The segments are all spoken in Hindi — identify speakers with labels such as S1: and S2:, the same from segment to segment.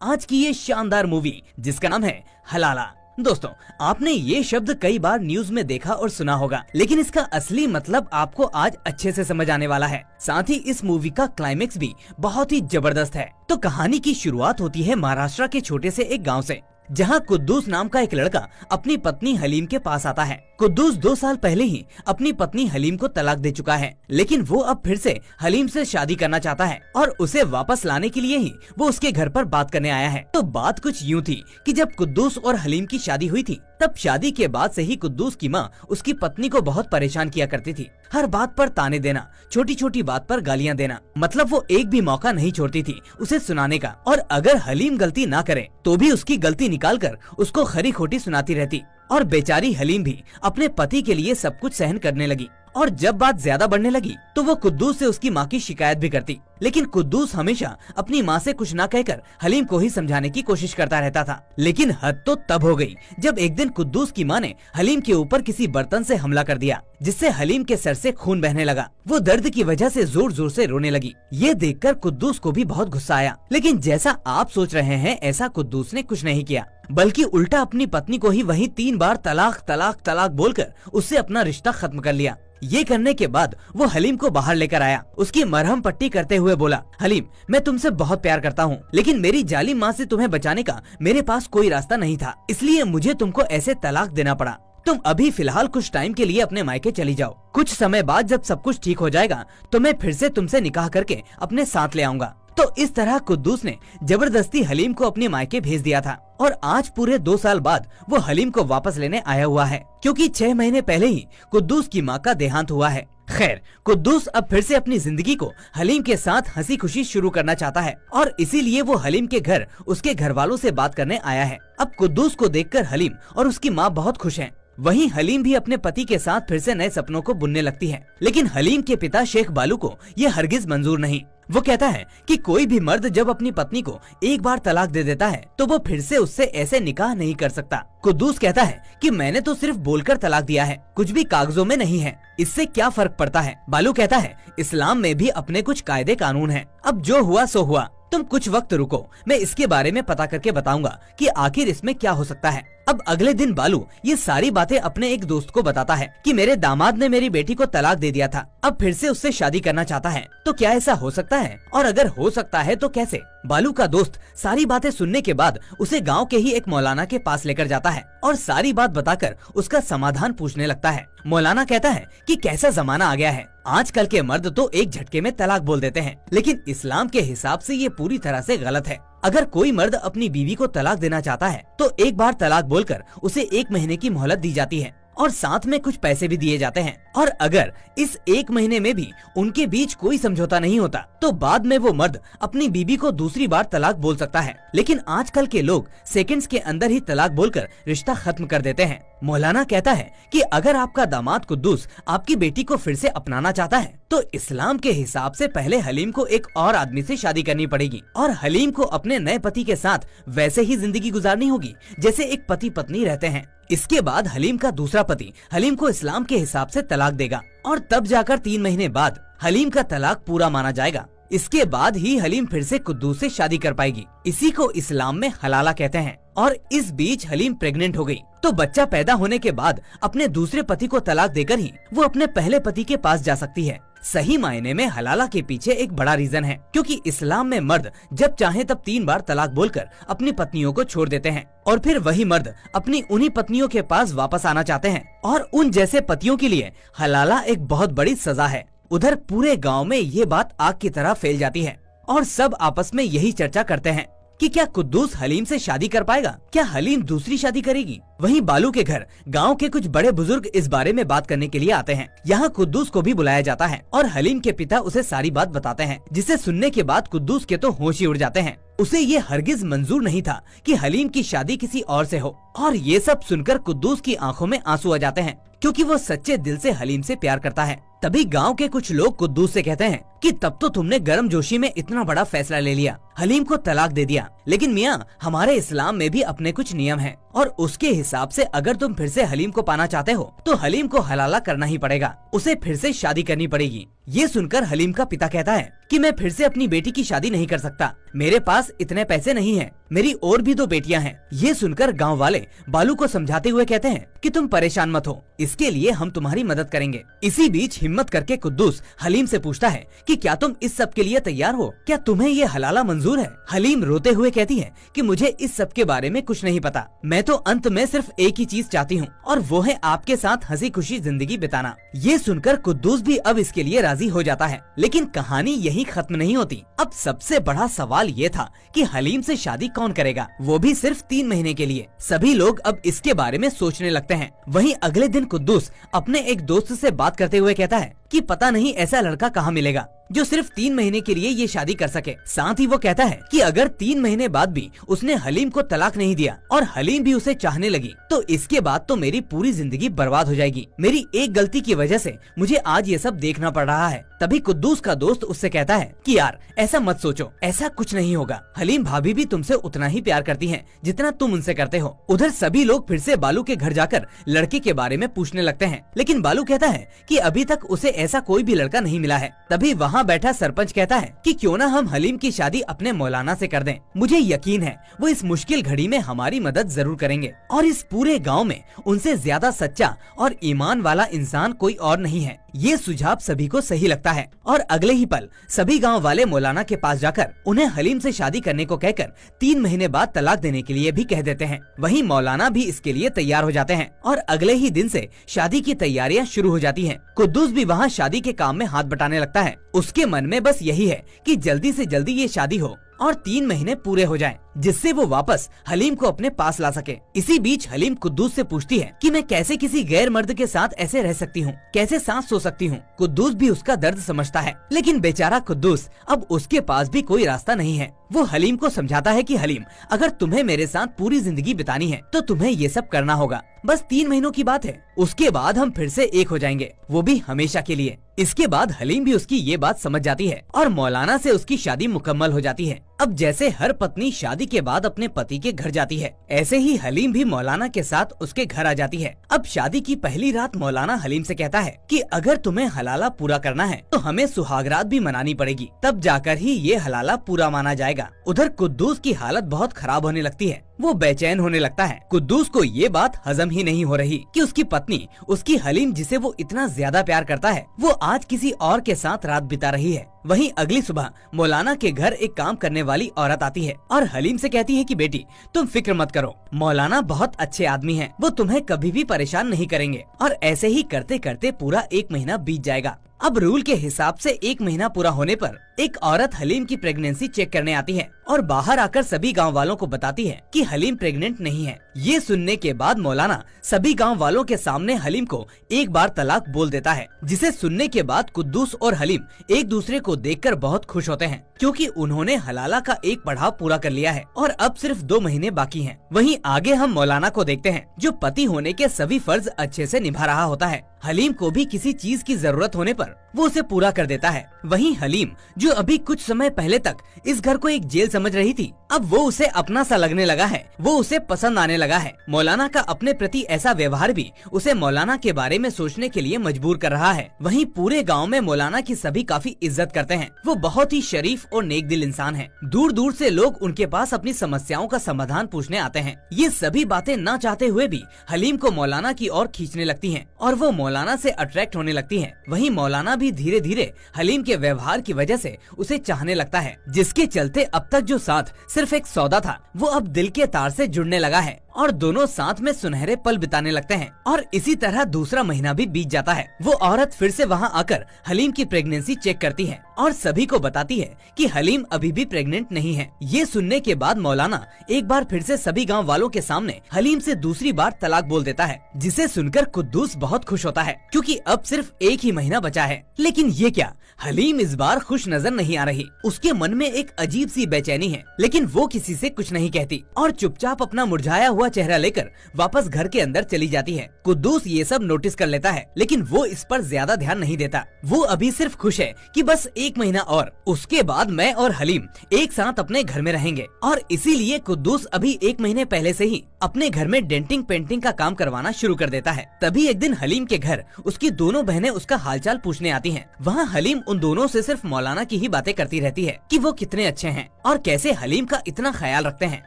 S1: आज की ये शानदार मूवी जिसका नाम है हलाला। दोस्तों, आपने ये शब्द कई बार न्यूज में देखा और सुना होगा, लेकिन इसका असली मतलब आपको आज अच्छे से समझ आने वाला है। साथ ही इस मूवी का क्लाइमेक्स भी बहुत ही जबरदस्त है। तो कहानी की शुरुआत होती है महाराष्ट्र के छोटे से एक गाँव से, जहाँ कुद्दूस नाम का एक लड़का अपनी पत्नी हलीम के पास आता है। कुद्दूस 2 साल पहले ही अपनी पत्नी हलीम को तलाक दे चुका है, लेकिन वो अब फिर से हलीम से शादी करना चाहता है और उसे वापस लाने के लिए ही वो उसके घर पर बात करने आया है। तो बात कुछ यूँ थी कि जब कुद्दूस और हलीम की शादी हुई थी, तब शादी के बाद से ही कुद्दूस की माँ उसकी पत्नी को बहुत परेशान किया करती थी। हर बात पर ताने देना, छोटी छोटी बात पर गालियाँ देना, मतलब वो एक भी मौका नहीं छोड़ती थी उसे सुनाने का। और अगर हलीम गलती ना करे तो भी उसकी गलती निकालकर उसको खरी खोटी सुनाती रहती। और बेचारी हलीम भी अपने पति के लिए सब कुछ सहन करने लगी। और जब बात ज्यादा बढ़ने लगी तो वो कुद्दूस से उसकी माँ की शिकायत भी करती, लेकिन कुद्दूस हमेशा अपनी माँ से कुछ ना कहकर हलीम को ही समझाने की कोशिश करता रहता था। लेकिन हद तो तब हो गई जब एक दिन कुद्दूस की माँ ने हलीम के ऊपर किसी बर्तन से हमला कर दिया, जिससे हलीम के सर से खून बहने लगा। वो दर्द की वजह से जोर जोर से रोने लगी। ये देखकर कुद्दूस को भी बहुत गुस्सा आया, लेकिन जैसा आप सोच रहे हैं ऐसा कुद्दूस ने कुछ नहीं किया, बल्कि उल्टा अपनी पत्नी को ही वही 3 बार तलाक तलाक तलाक बोलकर उससे अपना रिश्ता खत्म कर लिया। ये करने के बाद वो हलीम को बाहर लेकर आया, उसकी मरहम पट्टी करते हुए बोला, हलीम, मैं तुमसे बहुत प्यार करता हूँ, लेकिन मेरी जालिम माँ से तुम्हें बचाने का मेरे पास कोई रास्ता नहीं था, इसलिए मुझे तुमको ऐसे तलाक देना पड़ा। तुम अभी फिलहाल कुछ टाइम के लिए अपने मायके चली जाओ। कुछ समय बाद जब सब कुछ ठीक हो जाएगा तो मैं फिर से तुमसे निकाह करके अपने साथ ले आऊंगा। तो इस तरह कुद्दूस ने जबरदस्ती हलीम को अपने मायके भेज दिया था। और आज पूरे 2 साल बाद वो हलीम को वापस लेने आया हुआ है, क्योंकि 6 महीने पहले ही कुद्दूस की माँ का देहांत हुआ है। खैर, कुद्दूस अब फिर से अपनी जिंदगी को हलीम के साथ हंसी खुशी शुरू करना चाहता है और इसीलिए वो हलीम के घर उसके घर वालों से बात करने आया है। अब कुद्दूस को देखकर हलीम और उसकी माँ बहुत खुश हैं। वहीं हलीम भी अपने पति के साथ फिर से नए सपनों को बुनने लगती है, लेकिन हलीम के पिता शेख बालू को ये हरगिज मंजूर नहीं। वो कहता है कि कोई भी मर्द जब अपनी पत्नी को एक बार तलाक दे देता है तो वो फिर से उससे ऐसे निकाह नहीं कर सकता। कुद्दूस कहता है कि मैंने तो सिर्फ बोलकर तलाक दिया है, कुछ भी कागजों में नहीं है, इससे क्या फर्क पड़ता है। बालू कहता है इस्लाम में भी अपने कुछ कायदे कानून हैं, अब जो हुआ सो हुआ, तुम कुछ वक्त रुको, मैं इसके बारे में पता करके बताऊंगा कि आखिर इसमें क्या हो सकता है। अब अगले दिन बालू ये सारी बातें अपने एक दोस्त को बताता है कि मेरे दामाद ने मेरी बेटी को तलाक दे दिया था, अब फिर से उससे शादी करना चाहता है, तो क्या ऐसा हो सकता है, और अगर हो सकता है तो कैसे। बालू का दोस्त सारी बातें सुनने के बाद उसे गांव के ही एक मौलाना के पास लेकर जाता है और सारी बात बताकर उसका समाधान पूछने लगता है। मौलाना कहता है कि कैसा जमाना आ गया है, आजकल के मर्द तो एक झटके में तलाक बोल देते हैं, लेकिन इस्लाम के हिसाब से ये पूरी तरह से गलत है। अगर कोई मर्द अपनी बीवी को तलाक देना चाहता है तो एक बार तलाक बोलकर उसे 1 महीने की मोहलत दी जाती है और साथ में कुछ पैसे भी दिए जाते हैं। और अगर इस 1 महीने में भी उनके बीच कोई समझौता नहीं होता तो बाद में वो मर्द अपनी बीबी को दूसरी बार तलाक बोल सकता है। लेकिन आजकल के लोग सेकंड्स के अंदर ही तलाक बोलकर रिश्ता खत्म कर देते हैं। मौलाना कहता है कि अगर आपका दामाद कुद्दूस आपकी बेटी को फिर से अपनाना चाहता है तो इस्लाम के हिसाब से पहले हलीम को एक और आदमी से शादी करनी पड़ेगी और हलीम को अपने नए पति के साथ वैसे ही जिंदगी गुजारनी होगी जैसे एक पति पत्नी रहते हैं। इसके बाद हलीम का दूसरा पति हलीम को इस्लाम के हिसाब से तलाक देगा और तब जाकर 3 महीने बाद हलीम का तलाक पूरा माना जाएगा। इसके बाद ही हलीम फिर से कुद्दूस से शादी कर पाएगी। इसी को इस्लाम में हलाला कहते हैं। और इस बीच हलीम प्रेग्नेंट हो गई, तो बच्चा पैदा होने के बाद अपने दूसरे पति को तलाक देकर ही वो अपने पहले पति के पास जा सकती है। सही मायने में हलाला के पीछे एक बड़ा रीजन है, क्योंकि इस्लाम में मर्द जब चाहे तब 3 बार तलाक बोलकर अपनी पत्नियों को छोड़ देते हैं और फिर वही मर्द अपनी उन्हीं पत्नियों के पास वापस आना चाहते हैं। और उन जैसे पतियों के लिए हलाला एक बहुत बड़ी सजा है। उधर पूरे गांव में ये बात आग की तरह फैल जाती है और सब आपस में यही चर्चा करते हैं कि क्या कुद्दूस हलीम से शादी कर पाएगा, क्या हलीम दूसरी शादी करेगी। वहीं बालू के घर गांव के कुछ बड़े बुजुर्ग इस बारे में बात करने के लिए आते हैं। यहाँ कुद्दूस को भी बुलाया जाता है और हलीम के पिता उसे सारी बात बताते हैं, जिसे सुनने के बाद कुद्दूस के तो होश ही उड़ जाते हैं। उसे ये हरगिज मंजूर नहीं था कि हलीम की शादी किसी और से हो, और ये सब सुनकर कुद्दूस की आंखों में आंसू आ जाते हैं, क्योंकि वो सच्चे दिल से हलीम से प्यार करता है। तभी गांव के कुछ लोग कुद्दूस से कहते हैं कि तब तो तुमने गर्मजोशी में इतना बड़ा फैसला ले लिया, हलीम को तलाक दे दिया। लेकिन मियाँ, हमारे इस्लाम में भी अपने कुछ नियम हैं और उसके हिसाब से अगर तुम फिर से हलीम को पाना चाहते हो तो हलीम को हलाला करना ही पड़ेगा, उसे फिर से शादी करनी पड़ेगी। ये सुनकर हलीम का पिता कहता है कि मैं फिर से अपनी बेटी की शादी नहीं कर सकता, मेरे पास इतने पैसे नहीं हैं, मेरी और भी 2 बेटियां हैं। ये सुनकर गांव वाले बालू को समझाते हुए कहते हैं कि तुम परेशान मत हो, इसके लिए हम तुम्हारी मदद करेंगे। इसी बीच हिम्मत करके कुद्दूस हलीम से पूछता है कि क्या तुम इस सब के लिए तैयार हो, क्या तुम्हें ये हलाला मंजूर है? हलीम रोते हुए कहती है कि मुझे इस सब के बारे में कुछ नहीं पता, मैं तो अंत में सिर्फ एक ही चीज चाहती हूँ और वो है आपके साथ हंसी खुशी जिंदगी बिताना। ये सुनकर कुद्दूस भी अब इसके लिए राजी हो जाता है। लेकिन कहानी यहीं खत्म नहीं होती। अब सबसे बड़ा सवाल ये था कि हलीम से शादी कौन करेगा, वो भी सिर्फ 3 महीने के लिए। सभी लोग अब इसके बारे में सोचने लगते हैं। वहीं अगले दिन कुद्दूस अपने एक दोस्त से बात करते हुए कहता है कि पता नहीं ऐसा लड़का कहाँ मिलेगा जो सिर्फ 3 महीने के लिए ये शादी कर सके। साथ ही वो कहता है कि अगर 3 महीने बाद भी उसने हलीम को तलाक नहीं दिया और हलीम भी उसे चाहने लगी तो इसके बाद तो मेरी पूरी जिंदगी बर्बाद हो जाएगी। मेरी एक गलती की वजह से मुझे आज ये सब देखना पड़ रहा है। तभी कुद्दूस का दोस्त उससे कहता है कि यार ऐसा मत सोचो, ऐसा कुछ नहीं होगा, हलीम भाभी भी तुमसे उतना ही प्यार करती हैं जितना तुम उनसे करते हो। उधर सभी लोग फिर से बालू के घर जाकर लड़के के बारे में पूछने लगते हैं, लेकिन बालू कहता है कि अभी तक उसे ऐसा कोई भी लड़का नहीं मिला है। तभी वहाँ बैठा सरपंच कहता है कि क्यों ना हम हलीम की शादी अपने मौलाना से कर दें, मुझे यकीन है वो इस मुश्किल घड़ी में हमारी मदद जरूर करेंगे और इस पूरे गांव में उनसे ज्यादा सच्चा और ईमान वाला इंसान कोई और नहीं है। ये सुझाव सभी को सही लगता है और अगले ही पल सभी गांव वाले मौलाना के पास जाकर उन्हें हलीम से शादी करने को कहकर 3 महीने बाद तलाक देने के लिए भी कह देते हैं। वहीं मौलाना भी इसके लिए तैयार हो जाते हैं और अगले ही दिन से शादी की तैयारियां शुरू हो जाती हैं। कुद्दूस भी वहाँ शादी के काम में हाथ बटाने लगता है। उसके मन में बस यही है कि जल्दी से जल्दी ये शादी हो और 3 महीने पूरे हो जाएं, जिससे वो वापस हलीम को अपने पास ला सके। इसी बीच हलीम कुद्दूस से पूछती है कि मैं कैसे किसी गैर मर्द के साथ ऐसे रह सकती हूँ, कैसे सांस सो सकती हूँ। कुद्दूस भी उसका दर्द समझता है, लेकिन बेचारा कुद्दूस अब उसके पास भी कोई रास्ता नहीं है। वो हलीम को समझाता है कि हलीम, अगर तुम्हें मेरे साथ पूरी जिंदगी बितानी है तो तुम्हें ये सब करना होगा, बस 3 महीनों की बात है, उसके बाद हम फिर से एक हो जाएंगे, वो भी हमेशा के लिए। इसके बाद हलीम भी उसकी ये बात समझ जाती है और मौलाना से उसकी शादी मुकम्मल हो जाती है। अब जैसे हर पत्नी शादी के बाद अपने पति के घर जाती है, ऐसे ही हलीम भी मौलाना के साथ उसके घर आ जाती है। अब शादी की पहली रात मौलाना हलीम से कहता है कि अगर तुम्हें हलाला पूरा करना है तो हमें सुहागरात भी मनानी पड़ेगी, तब जाकर ही ये हलाला पूरा माना जाएगा। उधर कुद्दूस की हालत बहुत खराब होने लगती है, वो बेचैन होने लगता है। कुद्दूस को ये बात हजम ही नहीं हो रही कि उसकी पत्नी, उसकी हलीम जिसे वो इतना ज्यादा प्यार करता है, वो आज किसी और के साथ रात बिता रही है। वहीं अगली सुबह मौलाना के घर एक काम करने वाली औरत आती है और हलीम से कहती है कि बेटी तुम फिक्र मत करो, मौलाना बहुत अच्छे आदमी हैं, वो तुम्हें कभी भी परेशान नहीं करेंगे। और ऐसे ही करते करते पूरा 1 महीना बीत जाएगा। अब रूल के हिसाब से 1 महीना पूरा होने पर एक औरत हलीम की प्रेगनेंसी चेक करने आती है और बाहर आकर सभी गांव वालों को बताती है कि हलीम प्रेग्नेंट नहीं है। ये सुनने के बाद मौलाना सभी गांव वालों के सामने हलीम को एक बार तलाक बोल देता है, जिसे सुनने के बाद कुद्दूस और हलीम एक दूसरे को देखकर बहुत खुश होते हैं, क्योंकि उन्होंने हलाला का एक पड़ाव पूरा कर लिया है और अब सिर्फ 2 महीने बाकी हैं। वहीं आगे हम मौलाना को देखते हैं, जो पति होने के सभी फर्ज अच्छे से निभा रहा होता है। हलीम को भी किसी चीज की जरूरत होने पर वो उसे पूरा कर देता है। वहीं हलीम, जो अभी कुछ समय पहले तक इस घर को एक जेल समझ रही थी, अब वो उसे अपना सा लगने लगा है, वो उसे पसंद आने लगा है। मौलाना का अपने प्रति ऐसा व्यवहार भी उसे मौलाना के बारे में सोचने के लिए मजबूर कर रहा है। वहीं पूरे गांव में मौलाना की सभी काफी इज्जत करते हैं, वो बहुत ही शरीफ और नेक दिल इंसान है। दूर दूर से लोग उनके पास अपनी समस्याओं का समाधान पूछने आते हैं। ये सभी बातें ना चाहते हुए भी हलीम को मौलाना की ओर खींचने लगती हैं और वो मौलाना से अट्रैक्ट होने लगती हैं। वहीं मौलाना भी धीरे धीरे हलीम के व्यवहार की वजह से उसे चाहने लगता है, जिसके चलते अब तक जो साथ सिर्फ एक सौदा था, वो अब दिल के तार से जुड़ने लगा है और दोनों साथ में सुनहरे पल बिताने लगते हैं। और इसी तरह दूसरा महीना भी बीत जाता है। वो औरत फिर से वहाँ आकर हलीम की प्रेगनेंसी चेक करती है और सभी को बताती है कि हलीम अभी भी प्रेग्नेंट नहीं है। ये सुनने के बाद मौलाना एक बार फिर से सभी गांव वालों के सामने हलीम से दूसरी बार तलाक बोल देता है, जिसे सुनकर कुद्दूस बहुत खुश होता है, क्योंकि अब सिर्फ 1 ही महीना बचा है। लेकिन ये क्या, हलीम इस बार खुश नजर नहीं आ रही। उसके मन में एक अजीब सी बेचैनी है, लेकिन वो किसी से कुछ नहीं कहती और चुपचाप अपना मुरझाया हुआ चेहरा लेकर वापस घर के अंदर चली जाती है। कुद्दूस ये सब नोटिस कर लेता है, लेकिन वो इस पर ज्यादा ध्यान नहीं देता। वो अभी सिर्फ खुश है कि बस 1 महीना और उसके बाद मैं और हलीम एक साथ अपने घर में रहेंगे। और इसीलिए कुद्दूस अभी 1 महीने पहले से ही अपने घर में डेंटिंग पेंटिंग का काम करवाना शुरू कर देता है। तभी एक दिन हलीम के घर उसकी दोनों बहनें उसका हालचाल पूछने आती हैं। वहाँ हलीम उन दोनों से सिर्फ मौलाना की ही बातें करती रहती है कि वो कितने अच्छे हैं और कैसे हलीम का इतना ख्याल रखते हैं।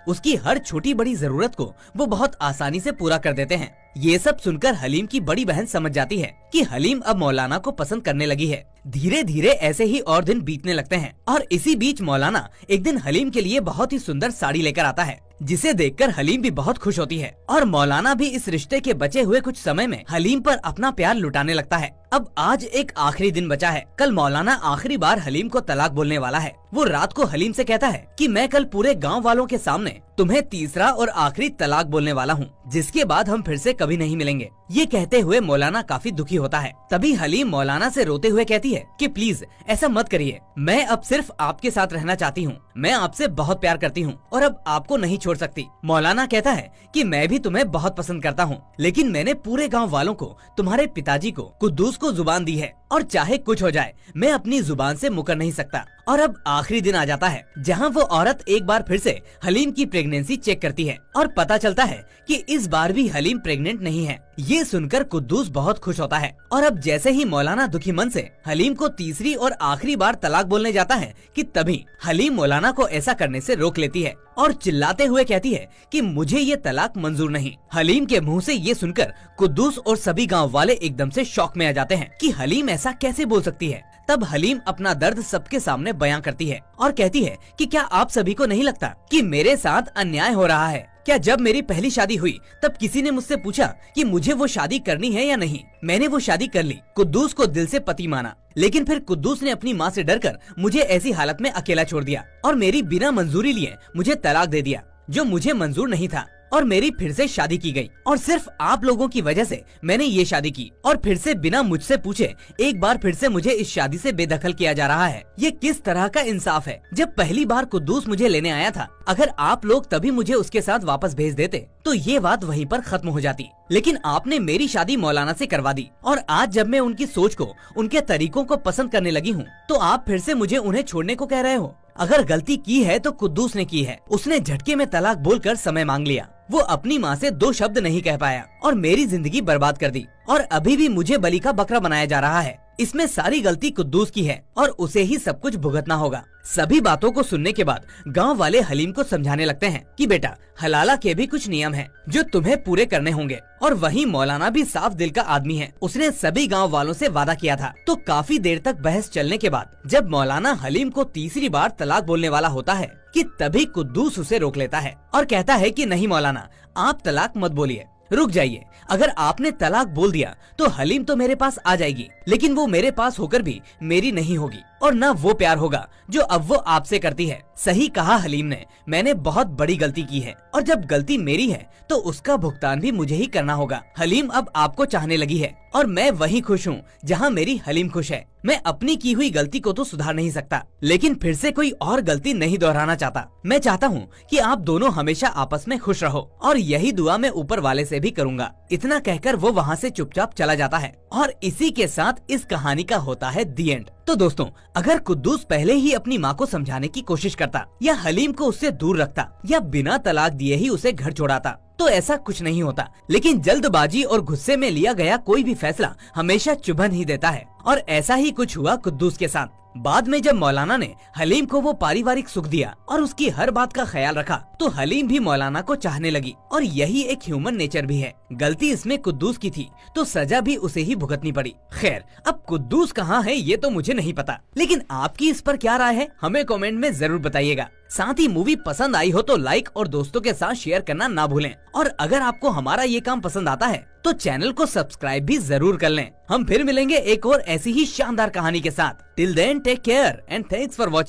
S1: उसकी हर छोटी बड़ी जरूरत को वो बहुत आसानी से पूरा कर देते हैं। ये सब सुनकर हलीम की बड़ी बहन समझ जाती है कि हलीम अब मौलाना को पसंद करने लगी है। धीरे धीरे ऐसे ही और दिन बीतने लगते हैं और इसी बीच मौलाना एक दिन हलीम के लिए बहुत ही सुंदर साड़ी लेकर आता है, जिसे देखकर हलीम भी बहुत खुश होती है। और मौलाना भी इस रिश्ते के बचे हुए कुछ समय में हलीम पर अपना प्यार लुटाने लगता है। अब आज एक आखिरी दिन बचा है। कल मौलाना आखिरी बार हलीम को तलाक बोलने वाला है। वो रात को हलीम से कहता है कि मैं कल पूरे गांव वालों के सामने तुम्हें तीसरा और आखिरी तलाक बोलने वाला हूँ, जिसके बाद हम फिर से कभी नहीं मिलेंगे। ये कहते हुए मौलाना काफी दुखी होता है। तभी हलीम मौलाना से रोते हुए कहती है कि प्लीज ऐसा मत करिए, मैं अब सिर्फ आपके साथ रहना चाहती हूँ। मैं आपसे बहुत प्यार करती हूँ और अब आपको नहीं छोड़ सकती। मौलाना कहता है कि मैं भी तुम्हें बहुत पसंद करता हूँ, लेकिन मैंने पूरे गाँव वालों को, तुम्हारे पिताजी को, कुद्दूस को जुबान दी है और चाहे कुछ हो जाए मैं अपनी जुबान से मुकर नहीं सकता। और अब आखिरी दिन आ जाता है जहां वो औरत एक बार फिर से हलीम की प्रेगनेंसी चेक करती है और पता चलता है कि इस बार भी हलीम प्रेग्नेंट नहीं है। ये सुनकर कुद्दूस बहुत खुश होता है और अब जैसे ही मौलाना दुखी मन से हलीम को तीसरी और आखिरी बार तलाक बोलने जाता है कि तभी हलीम मौलाना को ऐसा करने से रोक लेती है और चिल्लाते हुए कहती है कि मुझे ये तलाक मंजूर नहीं। हलीम के मुंह से ये सुनकर कुद्दूस और सभी गांव वाले एकदम से शॉक में आ जाते हैं कि हलीम ऐसा कैसे बोल सकती है। तब हलीम अपना दर्द सबके सामने बयां करती है और कहती है कि क्या आप सभी को नहीं लगता कि मेरे साथ अन्याय हो रहा है? क्या जब मेरी पहली शादी हुई तब किसी ने मुझसे पूछा कि मुझे वो शादी करनी है या नहीं? मैंने वो शादी कर ली, कुद्दूस को दिल से पति माना, लेकिन फिर कुद्दूस ने अपनी माँ से डरकर मुझे ऐसी हालत में अकेला छोड़ दिया और मेरी बिना मंजूरी लिए मुझे तलाक दे दिया, जो मुझे मंजूर नहीं था। और मेरी फिर से शादी की गई और सिर्फ आप लोगों की वजह से मैंने ये शादी की और फिर से बिना मुझसे पूछे एक बार फिर से मुझे इस शादी से बेदखल किया जा रहा है। ये किस तरह का इंसाफ है? जब पहली बार कुद्दूस मुझे लेने आया था, अगर आप लोग तभी मुझे उसके साथ वापस भेज देते तो ये बात वहीं पर खत्म हो जाती, लेकिन आपने मेरी शादी मौलाना से करवा दी और आज जब मैं उनकी सोच को, उनके तरीकों को पसंद करने लगी हूँ तो आप फिर से मुझे उन्हें छोड़ने को कह रहे हो। अगर गलती की है तो कुद्दूस ने की है। उसने झटके में तलाक बोलकर समय मांग लिया। वो अपनी माँ से 2 शब्द नहीं कह पाया और मेरी जिंदगी बर्बाद कर दी और अभी भी मुझे बलि का बकरा बनाया जा रहा है। इसमें सारी गलती कुद्दूस की है और उसे ही सब कुछ भुगतना होगा। सभी बातों को सुनने के बाद गांव वाले हलीम को समझाने लगते हैं कि बेटा, हलाला के भी कुछ नियम हैं जो तुम्हें पूरे करने होंगे। और वहीं मौलाना भी साफ दिल का आदमी है, उसने सभी गांव वालों से वादा किया था। तो काफी देर तक बहस चलने के बाद जब मौलाना हलीम को तीसरी बार तलाक बोलने वाला होता है कि तभी कुद्दूस उसे रोक लेता है और कहता है कि नहीं मौलाना, आप तलाक मत बोलिए, रुक जाइए। अगर आपने तलाक बोल दिया तो हलीम तो मेरे पास आ जाएगी, लेकिन वो मेरे पास होकर भी मेरी नहीं होगी और न वो प्यार होगा जो अब वो आपसे करती है। सही कहा हलीम ने, मैंने बहुत बड़ी गलती की है और जब गलती मेरी है तो उसका भुगतान भी मुझे ही करना होगा। हलीम अब आपको चाहने लगी है और मैं वहीं खुश हूँ जहाँ मेरी हलीम खुश है। मैं अपनी की हुई गलती को तो सुधार नहीं सकता, लेकिन फिर से कोई और गलती नहीं दोहराना चाहता। मैं चाहता हूँ कि आप दोनों हमेशा आपस में खुश रहो और यही दुआ मैं ऊपर वाले से भी करूँगा। इतना कहकर वो वहाँ से चुपचाप चला जाता है और इसी के साथ इस कहानी का होता है दी एंड। तो दोस्तों, अगर कुद्दूस पहले ही अपनी माँ को समझाने की कोशिश करता या हलीम को उससे दूर रखता या बिना तलाक दिए ही उसे घर छोड़ाता तो ऐसा कुछ नहीं होता। लेकिन जल्दबाजी और गुस्से में लिया गया कोई भी फैसला हमेशा चुभन ही देता है और ऐसा ही कुछ हुआ कुद्दूस के साथ। बाद में जब मौलाना ने हलीम को वो पारिवारिक सुख दिया और उसकी हर बात का ख्याल रखा तो हलीम भी मौलाना को चाहने लगी और यही एक ह्यूमन नेचर भी है। गलती इसमें कुद्दूस की थी तो सजा भी उसे ही भुगतनी पड़ी। खैर, अब कुद्दूस कहाँ है ये तो मुझे नहीं पता, लेकिन आपकी इस पर क्या राय है हमें कमेंट में जरूर बताइएगा। साथ ही मूवी पसंद आई हो तो लाइक और दोस्तों के साथ शेयर करना ना भूलें और अगर आपको हमारा ये काम पसंद आता है तो चैनल को सब्सक्राइब भी जरूर कर लें। हम फिर मिलेंगे एक और ऐसी ही शानदार कहानी के साथ। Till then take care and thanks for watching.